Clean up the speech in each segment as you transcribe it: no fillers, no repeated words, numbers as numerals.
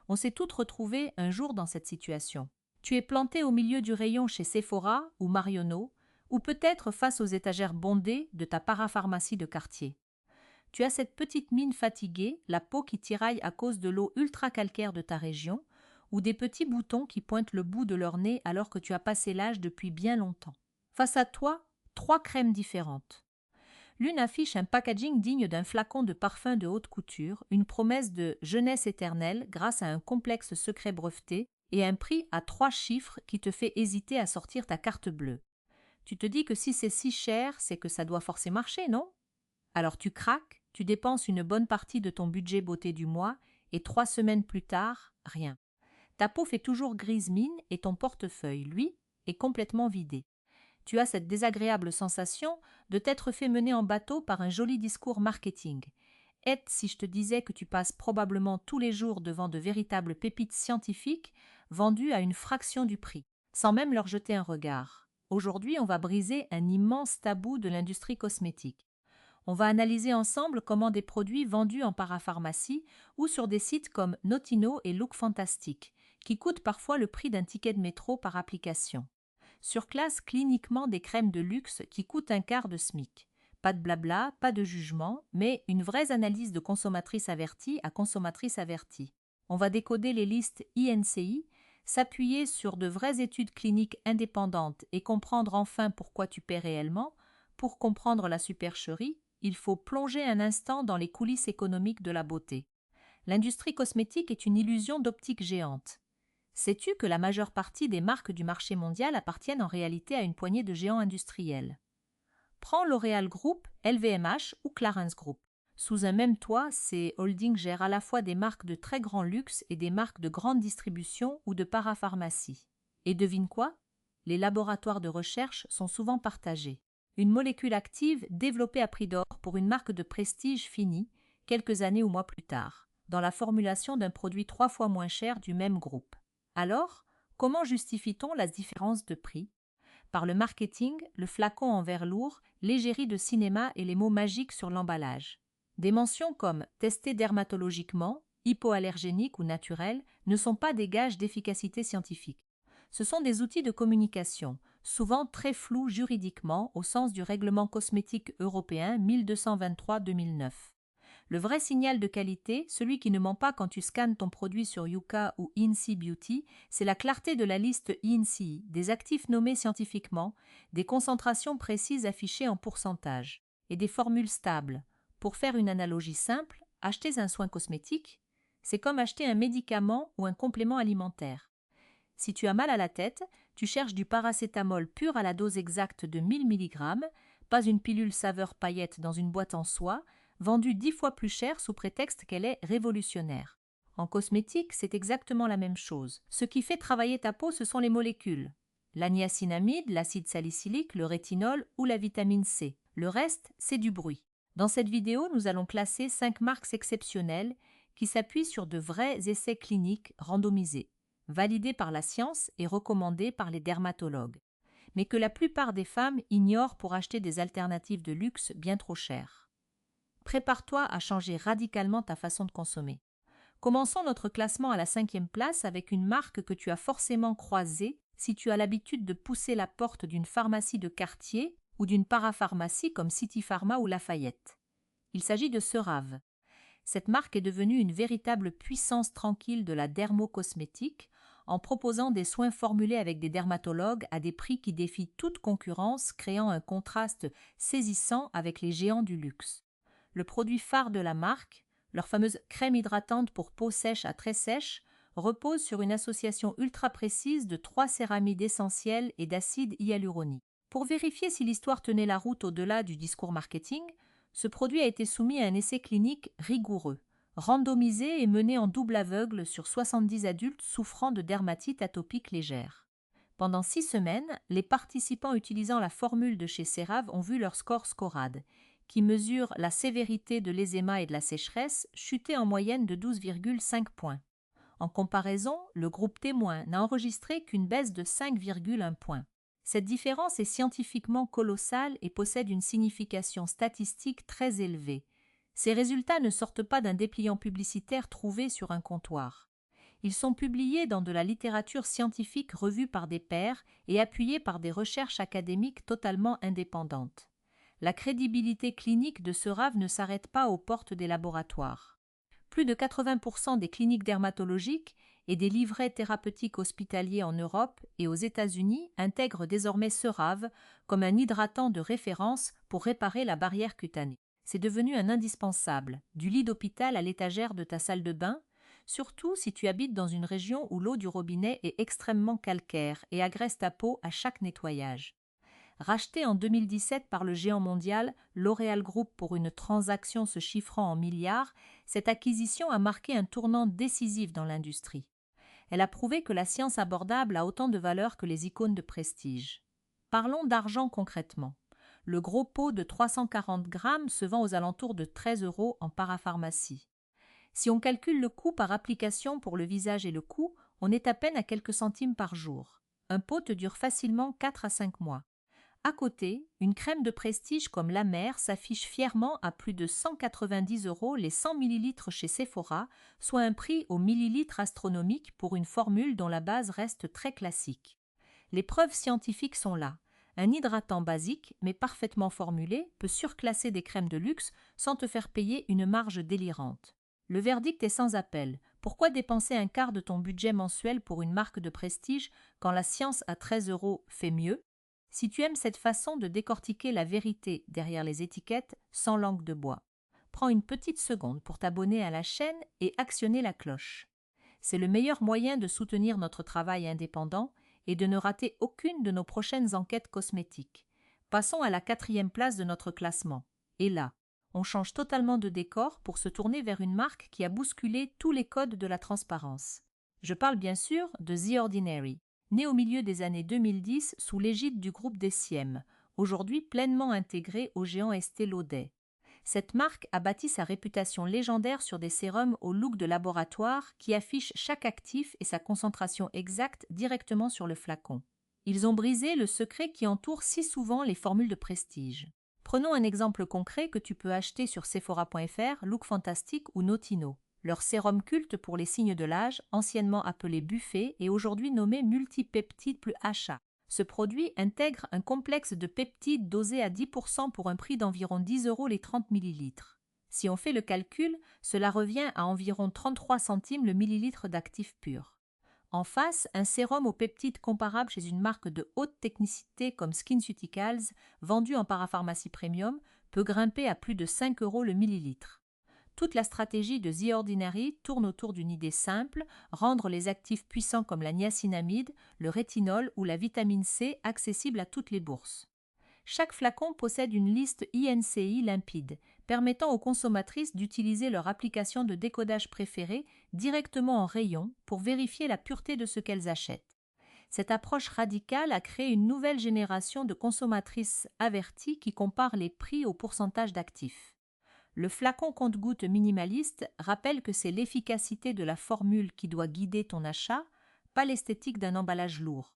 On s'est toutes retrouvées un jour dans cette situation. Tu es planté au milieu du rayon chez Sephora ou Marionneau, ou peut-être face aux étagères bondées de ta parapharmacie de quartier. Tu as cette petite mine fatiguée, la peau qui tiraille à cause de l'eau ultra-calcaire de ta région, ou des petits boutons qui pointent le bout de leur nez alors que tu as passé l'âge depuis bien longtemps. Face à toi, 3 crèmes différentes. L'une affiche un packaging digne d'un flacon de parfum de haute couture, une promesse de jeunesse éternelle grâce à un complexe secret breveté et un prix à 3 chiffres qui te fait hésiter à sortir ta carte bleue. Tu te dis que si c'est si cher, c'est que ça doit forcément marcher, non? Alors tu craques, tu dépenses une bonne partie de ton budget beauté du mois et 3 semaines plus tard, rien. Ta peau fait toujours grise mine et ton portefeuille, lui, est complètement vidé. Tu as cette désagréable sensation de t'être fait mener en bateau par un joli discours marketing. Et si je te disais que tu passes probablement tous les jours devant de véritables pépites scientifiques vendues à une fraction du prix, sans même leur jeter un regard. Aujourd'hui, on va briser un immense tabou de l'industrie cosmétique. On va analyser ensemble comment des produits vendus en parapharmacie ou sur des sites comme Notino et Look Fantastic, qui coûtent parfois le prix d'un ticket de métro par application, surclassent cliniquement des crèmes de luxe qui coûtent un quart de SMIC. Pas de blabla, pas de jugement, mais une vraie analyse de consommatrice avertie à consommatrice avertie. On va décoder les listes INCI, s'appuyer sur de vraies études cliniques indépendantes et comprendre enfin pourquoi tu paies réellement. Pour comprendre la supercherie, il faut plonger un instant dans les coulisses économiques de la beauté. L'industrie cosmétique est une illusion d'optique géante. Sais-tu que la majeure partie des marques du marché mondial appartiennent en réalité à une poignée de géants industriels? Prends L'Oréal Group, LVMH ou Clarins Group. Sous un même toit, ces holdings gèrent à la fois des marques de très grand luxe et des marques de grande distribution ou de parapharmacie. Et devine quoi? Les laboratoires de recherche sont souvent partagés. Une molécule active développée à prix d'or pour une marque de prestige finie, quelques années ou mois plus tard, dans la formulation d'un produit 3 fois moins cher du même groupe. Alors, comment justifie-t-on la différence de prix? Par le marketing, le flacon en verre lourd, l'égérie de cinéma et les mots magiques sur l'emballage. Des mentions comme testé dermatologiquement, hypoallergénique ou naturel ne sont pas des gages d'efficacité scientifique. Ce sont des outils de communication, souvent très flous juridiquement au sens du règlement cosmétique européen 1223-2009. Le vrai signal de qualité, celui qui ne ment pas quand tu scannes ton produit sur Yuka ou INSEE Beauty, c'est la clarté de la liste INSEE, des actifs nommés scientifiquement, des concentrations précises affichées en pourcentage et des formules stables. Pour faire une analogie simple, acheter un soin cosmétique, c'est comme acheter un médicament ou un complément alimentaire. Si tu as mal à la tête, tu cherches du paracétamol pur à la dose exacte de 1000 mg, pas une pilule saveur paillette dans une boîte en soie, vendue 10 fois plus cher sous prétexte qu'elle est révolutionnaire. En cosmétique, c'est exactement la même chose. Ce qui fait travailler ta peau, ce sont les molécules. La niacinamide, l'acide salicylique, le rétinol ou la vitamine C. Le reste, c'est du bruit. Dans cette vidéo, nous allons classer 5 marques exceptionnelles qui s'appuient sur de vrais essais cliniques randomisés, validés par la science et recommandés par les dermatologues, mais que la plupart des femmes ignorent pour acheter des alternatives de luxe bien trop chères. Prépare-toi à changer radicalement ta façon de consommer. Commençons notre classement à la 5e place avec une marque que tu as forcément croisée si tu as l'habitude de pousser la porte d'une pharmacie de quartier ou d'une parapharmacie comme City Pharma ou Lafayette. Il s'agit de Cerave. Cette marque est devenue une véritable puissance tranquille de la dermocosmétique en proposant des soins formulés avec des dermatologues à des prix qui défient toute concurrence, créant un contraste saisissant avec les géants du luxe. Le produit phare de la marque, leur fameuse crème hydratante pour peau sèche à très sèche, repose sur une association ultra précise de 3 céramides essentielles et d'acide hyaluronique. Pour vérifier si l'histoire tenait la route au-delà du discours marketing, ce produit a été soumis à un essai clinique rigoureux, randomisé et mené en double aveugle sur 70 adultes souffrant de dermatite atopique légère. Pendant 6 semaines, les participants utilisant la formule de chez Cerave ont vu leur score SCORAD, qui mesure la sévérité de l'eczéma et de la sécheresse, chuter en moyenne de 12,5 points. En comparaison, le groupe témoin n'a enregistré qu'une baisse de 5,1 points. Cette différence est scientifiquement colossale et possède une signification statistique très élevée. Ces résultats ne sortent pas d'un dépliant publicitaire trouvé sur un comptoir. Ils sont publiés dans de la littérature scientifique revue par des pairs et appuyés par des recherches académiques totalement indépendantes. La crédibilité clinique de ce rave ne s'arrête pas aux portes des laboratoires. Plus de 80% des cliniques dermatologiques et des livrets thérapeutiques hospitaliers en Europe et aux États-Unis intègrent désormais ce rave comme un hydratant de référence pour réparer la barrière cutanée. C'est devenu un indispensable, du lit d'hôpital à l'étagère de ta salle de bain, surtout si tu habites dans une région où l'eau du robinet est extrêmement calcaire et agresse ta peau à chaque nettoyage. Racheté en 2017 par le géant mondial L'Oréal Group pour une transaction se chiffrant en milliards, cette acquisition a marqué un tournant décisif dans l'industrie. Elle a prouvé que la science abordable a autant de valeur que les icônes de prestige. Parlons d'argent concrètement. Le gros pot de 340 grammes se vend aux alentours de 13 € en parapharmacie. Si on calcule le coût par application pour le visage et le cou, on est à peine à quelques centimes par jour. Un pot te dure facilement 4 à 5 mois. À côté, une crème de prestige comme La Mer s'affiche fièrement à plus de 190 € les 100 ml chez Sephora, soit un prix au millilitre astronomique pour une formule dont la base reste très classique. Les preuves scientifiques sont là. Un hydratant basique, mais parfaitement formulé, peut surclasser des crèmes de luxe sans te faire payer une marge délirante. Le verdict est sans appel. Pourquoi dépenser un quart de ton budget mensuel pour une marque de prestige quand la science à 13 € fait mieux? Si tu aimes cette façon de décortiquer la vérité derrière les étiquettes sans langue de bois, prends une petite seconde pour t'abonner à la chaîne et actionner la cloche. C'est le meilleur moyen de soutenir notre travail indépendant et de ne rater aucune de nos prochaines enquêtes cosmétiques. Passons à la 4e place de notre classement. Et là, on change totalement de décor pour se tourner vers une marque qui a bousculé tous les codes de la transparence. Je parle bien sûr de The Ordinary. Né au milieu des années 2010 sous l'égide du groupe Deciem, aujourd'hui pleinement intégré au géant Estée Lauder. Cette marque a bâti sa réputation légendaire sur des sérums au look de laboratoire qui affichent chaque actif et sa concentration exacte directement sur le flacon. Ils ont brisé le secret qui entoure si souvent les formules de prestige. Prenons un exemple concret que tu peux acheter sur Sephora.fr, Look Fantastic ou Notino. Leur sérum culte pour les signes de l'âge, anciennement appelé Buffet, est aujourd'hui nommé Multipeptide plus HA. Ce produit intègre un complexe de peptides dosé à 10% pour un prix d'environ 10 € les 30 ml. Si on fait le calcul, cela revient à environ 33 centimes le millilitre d'actif pur. En face, un sérum aux peptides comparable chez une marque de haute technicité comme SkinCeuticals, vendu en parapharmacie premium, peut grimper à plus de 5 € le millilitre. Toute la stratégie de The Ordinary tourne autour d'une idée simple, rendre les actifs puissants comme la niacinamide, le rétinol ou la vitamine C accessibles à toutes les bourses. Chaque flacon possède une liste INCI limpide, permettant aux consommatrices d'utiliser leur application de décodage préférée directement en rayon pour vérifier la pureté de ce qu'elles achètent. Cette approche radicale a créé une nouvelle génération de consommatrices averties qui comparent les prix au pourcentage d'actifs. Le flacon compte-gouttes minimaliste rappelle que c'est l'efficacité de la formule qui doit guider ton achat, pas l'esthétique d'un emballage lourd.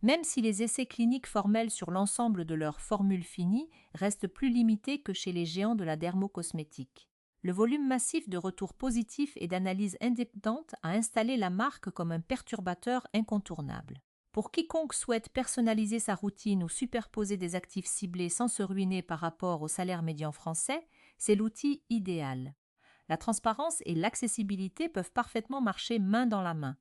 Même si les essais cliniques formels sur l'ensemble de leur formule finie restent plus limités que chez les géants de la dermocosmétique. Le volume massif de retours positifs et d'analyses indépendantes a installé la marque comme un perturbateur incontournable. Pour quiconque souhaite personnaliser sa routine ou superposer des actifs ciblés sans se ruiner par rapport au salaire médian français, c'est l'outil idéal. La transparence et l'accessibilité peuvent parfaitement marcher main dans la main.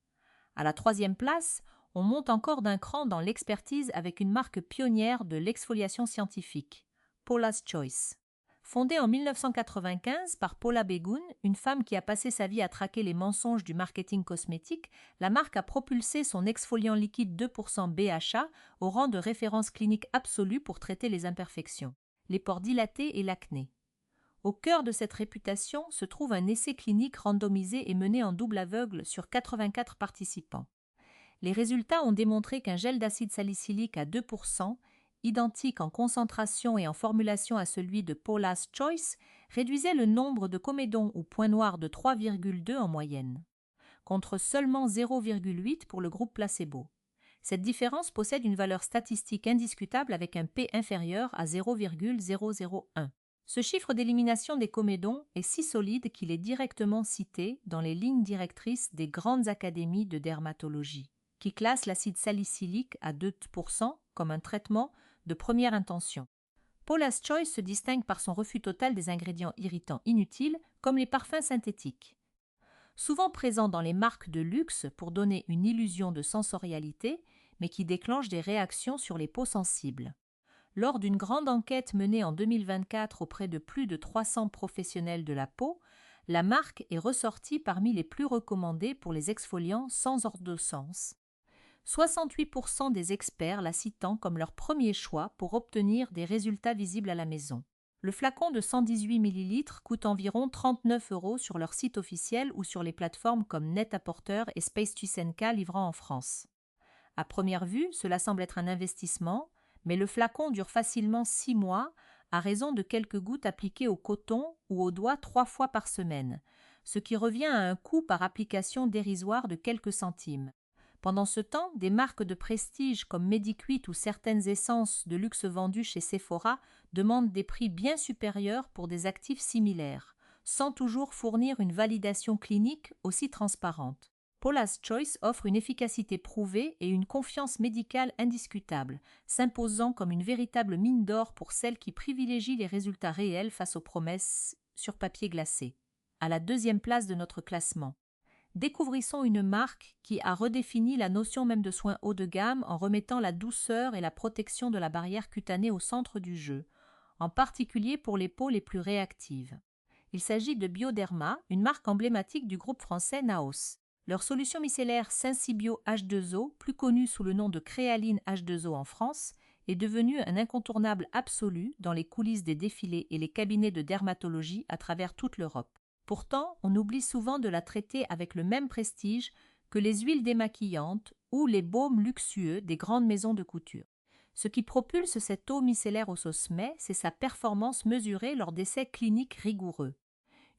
À la 3e place, on monte encore d'un cran dans l'expertise avec une marque pionnière de l'exfoliation scientifique, Paula's Choice. Fondée en 1995 par Paula Begun, une femme qui a passé sa vie à traquer les mensonges du marketing cosmétique, la marque a propulsé son exfoliant liquide 2% BHA au rang de référence clinique absolue pour traiter les imperfections, les pores dilatés et l'acné. Au cœur de cette réputation se trouve un essai clinique randomisé et mené en double aveugle sur 84 participants. Les résultats ont démontré qu'un gel d'acide salicylique à 2%, identique en concentration et en formulation à celui de Paula's Choice, réduisait le nombre de comédons ou points noirs de 3,2 en moyenne, contre seulement 0,8 pour le groupe placebo. Cette différence possède une valeur statistique indiscutable avec un P inférieur à 0,001. Ce chiffre d'élimination des comédons est si solide qu'il est directement cité dans les lignes directrices des grandes académies de dermatologie, qui classent l'acide salicylique à 2% comme un traitement de première intention. Paula's Choice se distingue par son refus total des ingrédients irritants inutiles comme les parfums synthétiques. Souvent présents dans les marques de luxe pour donner une illusion de sensorialité, mais qui déclenchent des réactions sur les peaux sensibles. Lors d'une grande enquête menée en 2024 auprès de plus de 300 professionnels de la peau, la marque est ressortie parmi les plus recommandées pour les exfoliants sans ordonnance. 68% des experts la citant comme leur premier choix pour obtenir des résultats visibles à la maison. Le flacon de 118 ml coûte environ 39 € sur leur site officiel ou sur les plateformes comme Net-a-Porter et Space2Senka livrant en France. À première vue, cela semble être un investissement, mais le flacon dure facilement 6 mois à raison de quelques gouttes appliquées au coton ou au doigt 3 fois par semaine, ce qui revient à un coût par application dérisoire de quelques centimes. Pendant ce temps, des marques de prestige comme Mediquit ou certaines essences de luxe vendues chez Sephora demandent des prix bien supérieurs pour des actifs similaires, sans toujours fournir une validation clinique aussi transparente. Paula's Choice offre une efficacité prouvée et une confiance médicale indiscutable, s'imposant comme une véritable mine d'or pour celles qui privilégient les résultats réels face aux promesses sur papier glacé. À la 2e place de notre classement, découvrissons une marque qui a redéfini la notion même de soins haut de gamme en remettant la douceur et la protection de la barrière cutanée au centre du jeu, en particulier pour les peaux les plus réactives. Il s'agit de Bioderma, une marque emblématique du groupe français Naos. Leur solution micellaire Sensibio H2O, plus connue sous le nom de Créaline H2O en France, est devenue un incontournable absolu dans les coulisses des défilés et les cabinets de dermatologie à travers toute l'Europe. Pourtant, on oublie souvent de la traiter avec le même prestige que les huiles démaquillantes ou les baumes luxueux des grandes maisons de couture. Ce qui propulse cette eau micellaire au sommet, c'est sa performance mesurée lors d'essais cliniques rigoureux.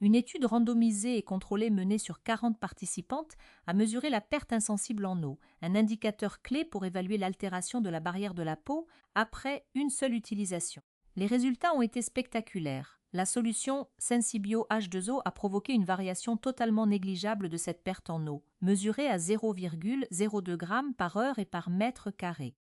Une étude randomisée et contrôlée menée sur 40 participantes a mesuré la perte insensible en eau, un indicateur clé pour évaluer l'altération de la barrière de la peau après une seule utilisation. Les résultats ont été spectaculaires. La solution Sensibio H2O a provoqué une variation totalement négligeable de cette perte en eau, mesurée à 0,02 g par heure et par mètre carré.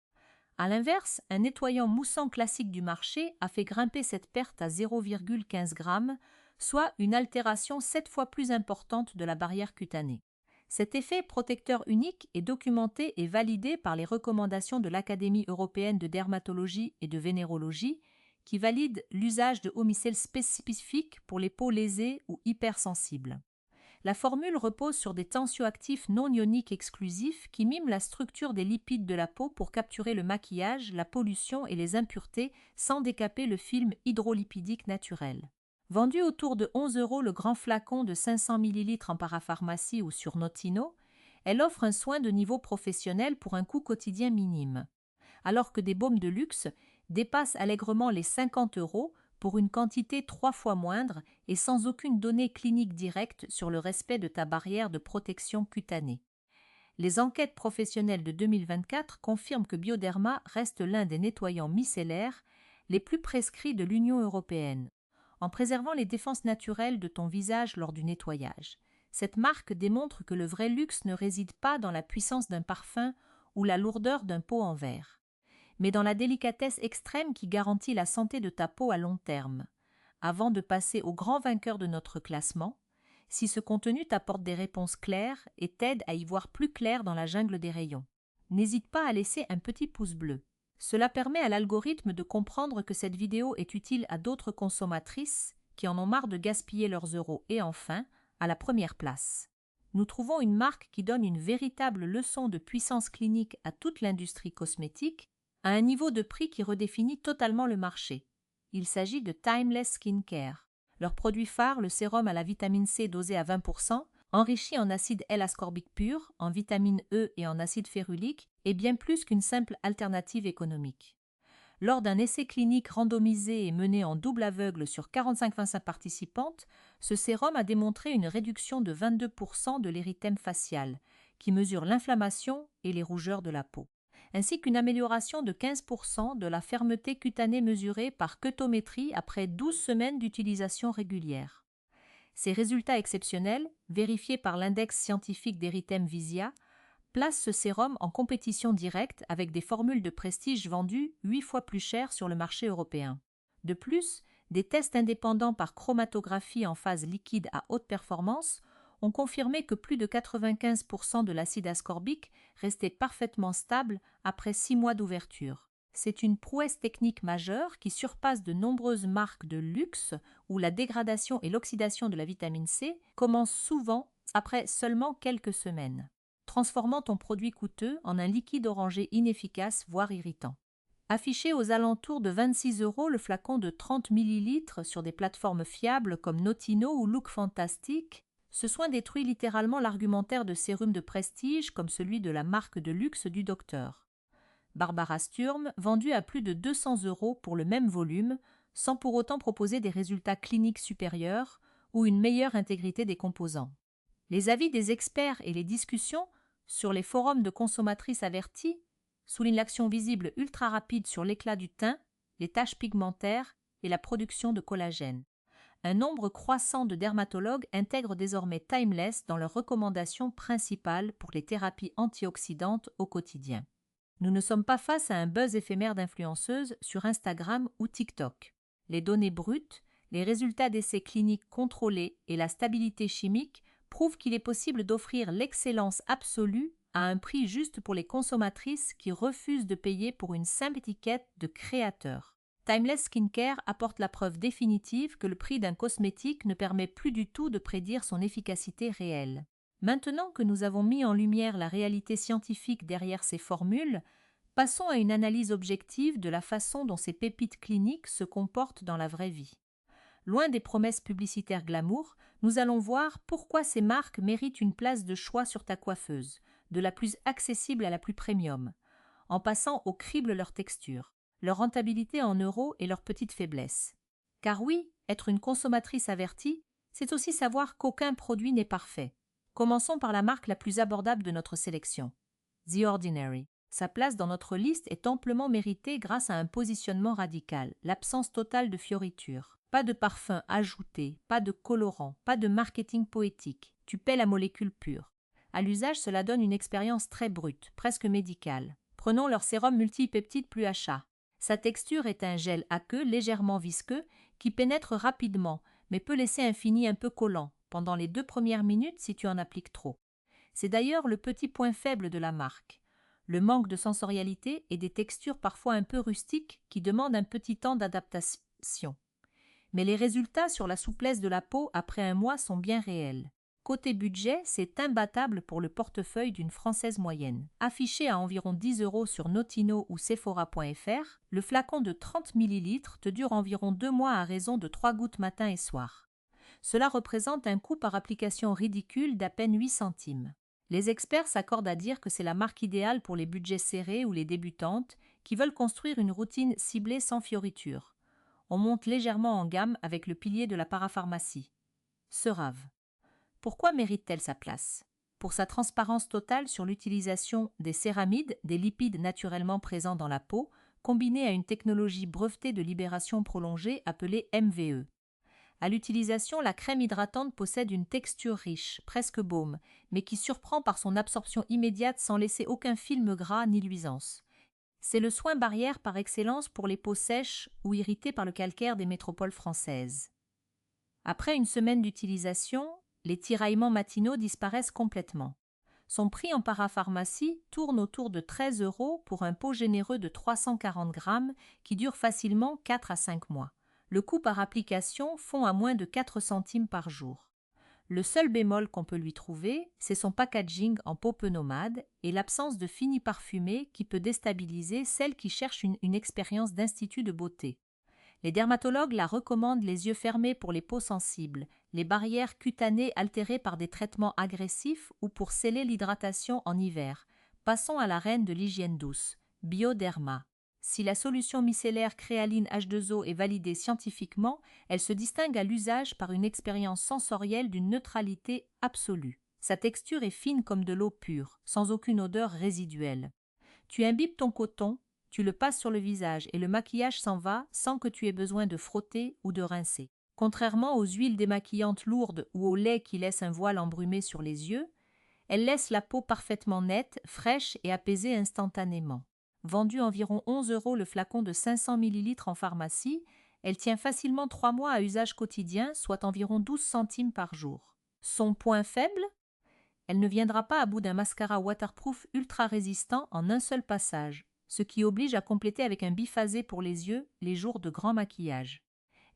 A l'inverse, un nettoyant moussant classique du marché a fait grimper cette perte à 0,15 g, soit une altération 7 fois plus importante de la barrière cutanée. Cet effet protecteur unique est documenté et validé par les recommandations de l'Académie européenne de dermatologie et de vénérologie, qui valide l'usage de eau-micelle spécifiques pour les peaux lésées ou hypersensibles. La formule repose sur des tensioactifs non ioniques exclusifs qui miment la structure des lipides de la peau pour capturer le maquillage, la pollution et les impuretés sans décaper le film hydrolipidique naturel. Vendu autour de 11 € le grand flacon de 500 ml en parapharmacie ou sur Notino, elle offre un soin de niveau professionnel pour un coût quotidien minime, alors que des baumes de luxe dépassent allègrement les 50 € pour une quantité 3 fois moindre et sans aucune donnée clinique directe sur le respect de ta barrière de protection cutanée. Les enquêtes professionnelles de 2024 confirment que Bioderma reste l'un des nettoyants micellaires les plus prescrits de l'Union européenne, en préservant les défenses naturelles de ton visage lors du nettoyage. Cette marque démontre que le vrai luxe ne réside pas dans la puissance d'un parfum ou la lourdeur d'un pot en verre, mais dans la délicatesse extrême qui garantit la santé de ta peau à long terme. Avant de passer au grand vainqueur de notre classement, si ce contenu t'apporte des réponses claires et t'aide à y voir plus clair dans la jungle des rayons, n'hésite pas à laisser un petit pouce bleu. Cela permet à l'algorithme de comprendre que cette vidéo est utile à d'autres consommatrices qui en ont marre de gaspiller leurs euros. Et enfin, à la première place, nous trouvons une marque qui donne une véritable leçon de puissance clinique à toute l'industrie cosmétique, à un niveau de prix qui redéfinit totalement le marché. Il s'agit de Timeless Skincare. Leur produit phare, le sérum à la vitamine C dosé à 20%, enrichi en acide L-ascorbique pur, en vitamine E et en acide férulique, est bien plus qu'une simple alternative économique. Lors d'un essai clinique randomisé et mené en double aveugle sur 45 participantes, ce sérum a démontré une réduction de 22% de l'érythème facial, qui mesure l'inflammation et les rougeurs de la peau. ainsi qu'une amélioration de 15% de la fermeté cutanée mesurée par cutométrie après 12 semaines d'utilisation régulière. Ces résultats exceptionnels, vérifiés par l'index scientifique d'Erythème Visia, placent ce sérum en compétition directe avec des formules de prestige vendues 8 fois plus cher sur le marché européen. De plus, des tests indépendants par chromatographie en phase liquide à haute performance ont confirmé que plus de 95% de l'acide ascorbique restait parfaitement stable après 6 mois d'ouverture. C'est une prouesse technique majeure qui surpasse de nombreuses marques de luxe où la dégradation et l'oxydation de la vitamine C commencent souvent après seulement quelques semaines, transformant ton produit coûteux en un liquide orangé inefficace, voire irritant. Affiché aux alentours de 26 €, le flacon de 30 ml sur des plateformes fiables comme Notino ou Look Fantastic, ce soin détruit littéralement l'argumentaire de sérum de prestige comme celui de la marque de luxe du docteur. Barbara Sturm, vendu à plus de 200 € pour le même volume, sans pour autant proposer des résultats cliniques supérieurs ou une meilleure intégrité des composants. Les avis des experts et les discussions sur les forums de consommatrices averties soulignent l'action visible ultra rapide sur l'éclat du teint, les taches pigmentaires et la production de collagène. Un nombre croissant de dermatologues intègrent désormais Timeless dans leurs recommandations principales pour les thérapies antioxydantes au quotidien. Nous ne sommes pas face à un buzz éphémère d'influenceuses sur Instagram ou TikTok. Les données brutes, les résultats d'essais cliniques contrôlés et la stabilité chimique prouvent qu'il est possible d'offrir l'excellence absolue à un prix juste pour les consommatrices qui refusent de payer pour une simple étiquette de créateur. Timeless Skincare apporte la preuve définitive que le prix d'un cosmétique ne permet plus du tout de prédire son efficacité réelle. Maintenant que nous avons mis en lumière la réalité scientifique derrière ces formules, passons à une analyse objective de la façon dont ces pépites cliniques se comportent dans la vraie vie. Loin des promesses publicitaires glamour, nous allons voir pourquoi ces marques méritent une place de choix sur ta coiffeuse, de la plus accessible à la plus premium, en passant au crible leur texture, leur rentabilité en euros et leurs petites faiblesses. Car oui, être une consommatrice avertie, c'est aussi savoir qu'aucun produit n'est parfait. Commençons par la marque la plus abordable de notre sélection, The Ordinary. Sa place dans notre liste est amplement méritée grâce à un positionnement radical, l'absence totale de fioritures. Pas de parfum ajouté, pas de colorant, pas de marketing poétique. Tu paies la molécule pure. À l'usage, cela donne une expérience très brute, presque médicale. Prenons leur sérum multipeptide plus HA. Sa texture est un gel aqueux légèrement visqueux qui pénètre rapidement, mais peut laisser un fini un peu collant pendant les 2 premières minutes si tu en appliques trop. C'est d'ailleurs le petit point faible de la marque. Le manque de sensorialité et des textures parfois un peu rustiques qui demandent un petit temps d'adaptation. Mais les résultats sur la souplesse de la peau après un mois sont bien réels. Côté budget, c'est imbattable pour le portefeuille d'une Française moyenne. Affiché à environ 10 € sur Notino ou Sephora.fr, le flacon de 30 ml te dure environ 2 mois à raison de 3 gouttes matin et soir. Cela représente un coût par application ridicule d'à peine 8 centimes. Les experts s'accordent à dire que c'est la marque idéale pour les budgets serrés ou les débutantes qui veulent construire une routine ciblée sans fioritures. On monte légèrement en gamme avec le pilier de la parapharmacie, CeraVe. Pourquoi mérite-t-elle sa place? Pour sa transparence totale sur l'utilisation des céramides, des lipides naturellement présents dans la peau, combinée à une technologie brevetée de libération prolongée appelée MVE. À l'utilisation, la crème hydratante possède une texture riche, presque baume, mais qui surprend par son absorption immédiate sans laisser aucun film gras ni luisance. C'est le soin barrière par excellence pour les peaux sèches ou irritées par le calcaire des métropoles françaises. Après une semaine d'utilisation, les tiraillements matinaux disparaissent complètement. Son prix en parapharmacie tourne autour de 13 € pour un pot généreux de 340 grammes qui dure facilement 4 à 5 mois. Le coût par application fond à moins de 4 centimes par jour. Le seul bémol qu'on peut lui trouver, c'est son packaging en peau peu nomade et l'absence de fini parfumé qui peut déstabiliser celles qui cherchent une expérience d'institut de beauté. Les dermatologues la recommandent les yeux fermés pour les peaux sensibles, les barrières cutanées altérées par des traitements agressifs ou pour sceller l'hydratation en hiver. Passons à la reine de l'hygiène douce, Bioderma. Si la solution micellaire créaline H2O est validée scientifiquement, elle se distingue à l'usage par une expérience sensorielle d'une neutralité absolue. Sa texture est fine comme de l'eau pure, sans aucune odeur résiduelle. Tu imbibes ton coton, tu le passes sur le visage et le maquillage s'en va sans que tu aies besoin de frotter ou de rincer. Contrairement aux huiles démaquillantes lourdes ou au lait qui laissent un voile embrumé sur les yeux, elle laisse la peau parfaitement nette, fraîche et apaisée instantanément. Vendue environ 11 € le flacon de 500 ml en pharmacie, elle tient facilement 3 mois à usage quotidien, soit environ 12 centimes par jour. Son point faible ? Elle ne viendra pas à bout d'un mascara waterproof ultra résistant en un seul passage, ce qui oblige à compléter avec un biphasé pour les yeux les jours de grand maquillage.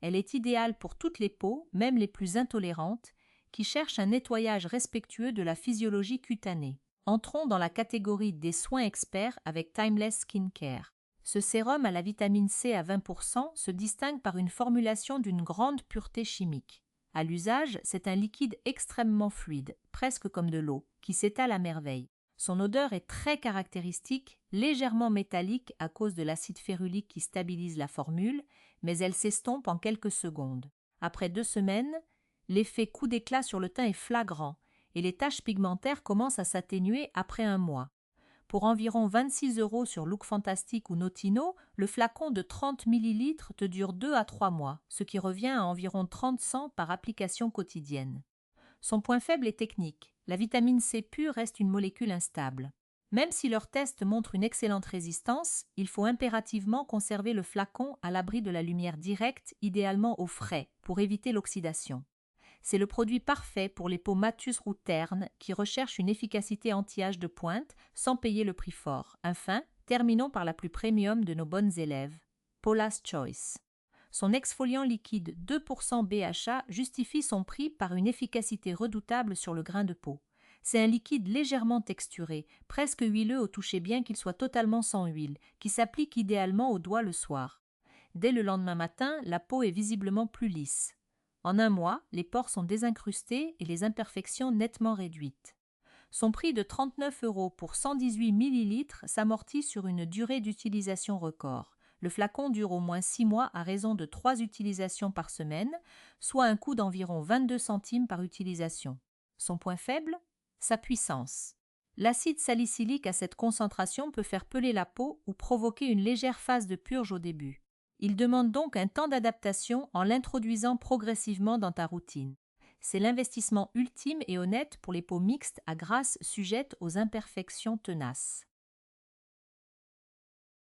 Elle est idéale pour toutes les peaux, même les plus intolérantes, qui cherchent un nettoyage respectueux de la physiologie cutanée. Entrons dans la catégorie des soins experts avec Timeless Skincare. Ce sérum à la vitamine C à 20% se distingue par une formulation d'une grande pureté chimique. À l'usage, c'est un liquide extrêmement fluide, presque comme de l'eau, qui s'étale à merveille. Son odeur est très caractéristique, légèrement métallique à cause de l'acide férulique qui stabilise la formule, mais elle s'estompe en quelques secondes. Après 2 semaines, l'effet coup d'éclat sur le teint est flagrant et les taches pigmentaires commencent à s'atténuer après 1 mois. Pour environ 26 € sur Look Fantastic ou Notino, le flacon de 30 ml te dure 2 à 3 mois, ce qui revient à environ 30 cents par application quotidienne. Son point faible est technique. La vitamine C pure reste une molécule instable. Même si leurs tests montrent une excellente résistance, il faut impérativement conserver le flacon à l'abri de la lumière directe, idéalement au frais, pour éviter l'oxydation. C'est le produit parfait pour les peaux mateuses ou ternes qui recherchent une efficacité anti-âge de pointe sans payer le prix fort. Enfin, terminons par la plus premium de nos bonnes élèves, Paula's Choice. Son exfoliant liquide 2% BHA justifie son prix par une efficacité redoutable sur le grain de peau. C'est un liquide légèrement texturé, presque huileux au toucher bien qu'il soit totalement sans huile, qui s'applique idéalement aux doigts le soir. Dès le lendemain matin, la peau est visiblement plus lisse. En 1 mois, les pores sont désincrustés et les imperfections nettement réduites. Son prix de 39 € pour 118 ml s'amortit sur une durée d'utilisation record. Le flacon dure au moins 6 mois à raison de 3 utilisations par semaine, soit un coût d'environ 22 centimes par utilisation. Son point faible ? Sa puissance. L'acide salicylique à cette concentration peut faire peler la peau ou provoquer une légère phase de purge au début. Il demande donc un temps d'adaptation en l'introduisant progressivement dans ta routine. C'est l'investissement ultime et honnête pour les peaux mixtes à grasse sujettes aux imperfections tenaces.